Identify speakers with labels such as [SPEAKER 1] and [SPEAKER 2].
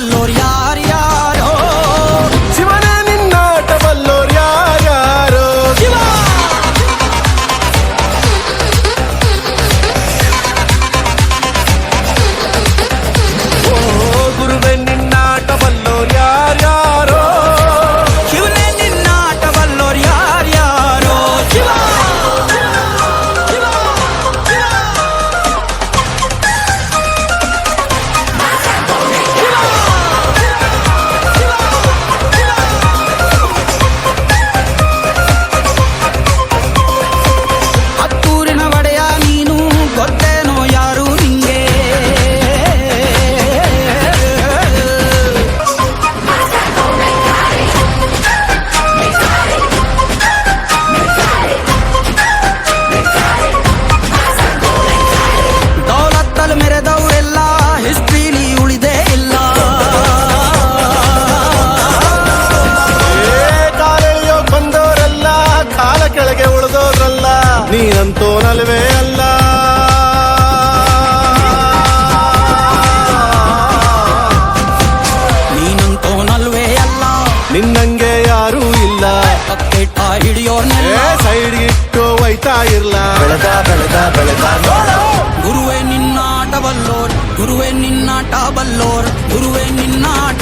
[SPEAKER 1] ಬಲ್ಲೋರ್ ಯಾರ್ಯಾರೋ
[SPEAKER 2] ಶಿವನೇ ನಿನ್ನಾಟ ಬಲ್ಲೋರ್ ಯಾರ್ಯಾರೋ
[SPEAKER 1] ಶಿವ
[SPEAKER 2] ಗುರುವೆ ನಿನ್ನಾಟ ಬಲ್ಲೋರ್ ಯಾರ್ಯಾರೋ
[SPEAKER 1] ಶಿವನೇ ನಿನ್ನಾಟ ಬಲ್ಲೋರ್ ಯಾರ್ಯಾರೋ ಶಿವ ಹತ್ತೂರಿನ ಒಡೆಯ ನೀನು ಗೊತ್ತೇನೋ ಯಾರು ನಿಂಗೆ ದೌಲತ್ತಲ್ಲಿ ಮೆರೆದವರೆಲ್ಲ ಹಿಸ್ಟ್ರಿಲಿ ಉಳಿದೇ ಇಲ್ಲ
[SPEAKER 2] ಕಾಲೆಯೋ ಬಂದವರೆಲ್ಲ ಕಾಲ ಕೆಳಗೆ ಉಳಿದೋದ್ರಲ್ಲ ನೀನಂತೂ ನಲ್ವೇ ಅಲ್ಲ
[SPEAKER 1] ನೀನಂತೋ ನಲ್ವೇ ಅಲ್ಲ
[SPEAKER 2] ನಿನ್ನಂಗೆ ಯಾರೂ ಇಲ್ಲ
[SPEAKER 1] ಕಕ್ಕೆಟ್ಟ ಹಿಡಿಯೋರ್ನೆಲ್ಲ
[SPEAKER 2] ಸೈಡ್ ಇಟ್ಟು ಒಯ್ತಾ ಇರ್ಲ ಬೆಳೆದ ಬೆಳೆದ ಬೆಳೆದ
[SPEAKER 1] ಗುರುವೇ ನಿನ್ನಾಟ ಬಲ್ಲೋರ್ ಗುರುವೇ ನಿನ್ನಾಟ ಬಲ್ಲೋರ್ ಗುರುವೇ ನಿನ್ನಾಟ